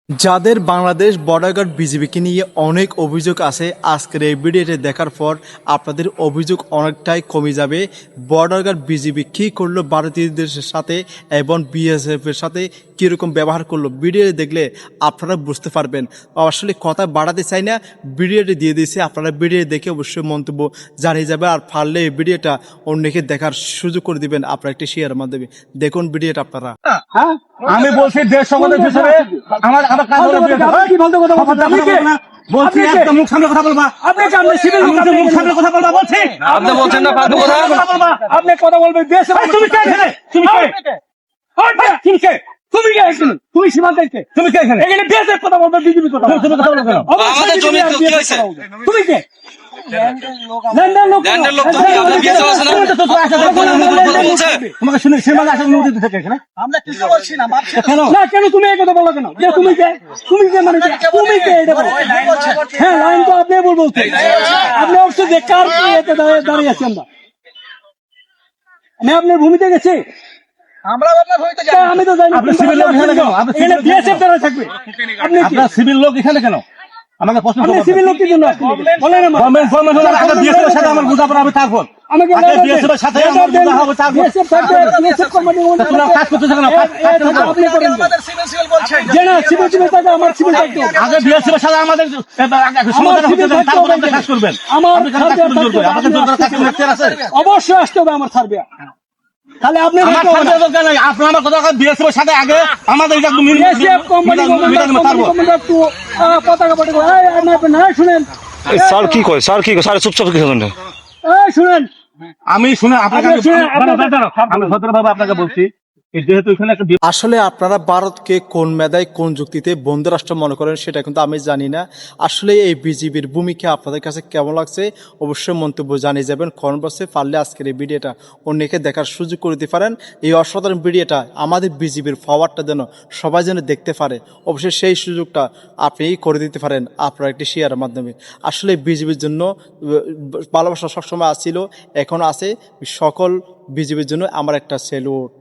যাদের Bangladesh border guard বিজিবিকে নিয়ে অনেক অভিযোগ আছে, আজকের এই ভিডিওটি দেখার পর আপনাদের অভিযোগ অনেকটাই কমে যাবে। বর্ডার গার্ড বিজিবি কী করলো ভারতীয়দের সাথে এবং বিএসএফ এর সাথে কীরকম ব্যবহার করলো, ভিডিওটি দেখলে আপনারা বুঝতে পারবেন। আসলে কথা বাড়াতে চাই না, ভিডিওটি দিয়ে দিয়েছে, আপনারা ভিডিও দেখে অবশ্যই মন্তব্য জানিয়ে যাবে। আর পারলে এই ভিডিওটা অন্যকে দেখার সুযোগ করে দিবেন আপনারা একটি শেয়ারের মাধ্যমে। দেখুন ভিডিওটা আপনারা। আমি বলছি দেশ সম্বন্ধে হিসেবে আমার আমার কাজ হলো কি বলতে কথা বলছি একদম মুখ সামনে কথা বলবা। আপনি কি আপনি সিভিল মুখ সামনে কথা বলবা বলছি। আপনি বলছেন না ফালতু কথা বলবা। আপনি কথা বলবেন দেশ তুমি কে এখানে তুমি কে তুমি কে তুমি কে এখানে তুমি সীমান্তে কে তুমি কে এখানে এখানে দেশের কথা বলবে বিজেপি কথা তুমি কথা বলো কেন আমাদের জমি কি হইছে তুমি কে ল্যান্ডের লোক তুমি আপনার বিয়ে আছে না বলছে তোমাকে শুনে সীমান্তে আসা অনুমতি দিতে এখানে আমরা কিছু বলছি না কেন না কেন তুমি এই কথা বলো কেন যে তুমি কে মানে তুমি কে এটা বলো হ্যাঁ লাইন তো আপনি বলছেন আপনি অবশ্যই যে কার এতে দাঁড়িয়ে আছি আমি আপনার ভূমিতে গেছি আমরা আপনার হইতে যাই আমি তো জানি আপনি সিভিল লোক এখানে কেন এখানে বিএসএফ দ্বারা থাকবে আপনি আপনার সিভিল লোক এখানে কেন আমাকে প্রশ্ন করুন সিভিল লোক কি জন্য বলেন না গভর্নমেন্ট হলো আগে বিএসএফ এর সাথে আমার বুঝাপড়া হবে তারপর আমাকে বিএসএফ এর সাথে আমার বুঝা হবে তারপর বিএসএফ থাকবে বিএসএফ কোম্পানি তোমরা কাজ করতেছ কেন আপনি করেন আমাদের সিভিল বলছেন যে না সিভিল থাকে আমার সিভিল থাকবে আগে বিএসএফ এর সাথে আমাদের সমাধান হতে দেন তারপর আপনি কাজ করবেন আমার আমাদের জোর করে কাজ করতে আছে অবশ্যই আসতে হবে আমার সার্ভে তাহলে আপনি আমার সার্ভে দরকার নাই আপনি আমার কথা বিএসএফ এর সাথে আগে আমাদের এটা বিএসএফ কোম্পানি একটু পতাকা পতাকা না শুনেন স্যার কি কয় স্যার চুপচাপ কি শুনেন শুনেন আমি শুনে আপনাকে আমি ভদ্রভাবে আপনাকে বলছি যেহেতু এখানে একটা আসলে আপনারা ভারতকে কোন মেধায় কোন যুক্তিতে বন্ধু রাষ্ট্র মনে করেন সেটা কিন্তু আমি জানি না। আসলে এই বিজিবির ভূমিকা আপনাদের কাছে কেমন লাগছে অবশ্যই মন্তব্য জানিয়ে যাবেন কমেন্ট বক্সে। পারলে আজকের এই ভিডিওটা অন্যকে দেখার সুযোগ করে দিতে পারেন। এই অসাধারণ ভিডিওটা আমাদের বিজিবির পাওয়ারটা যেন সবাই যেন দেখতে পারে, অবশ্যই সেই সুযোগটা আপনি করে দিতে পারেন আপনার একটি শেয়ারের মাধ্যমে। আসলে বিজিবির জন্য ভালোবাসা সবসময় আসছিল, এখন আছে। সকল বিজিবির জন্য আমার একটা সেলুট।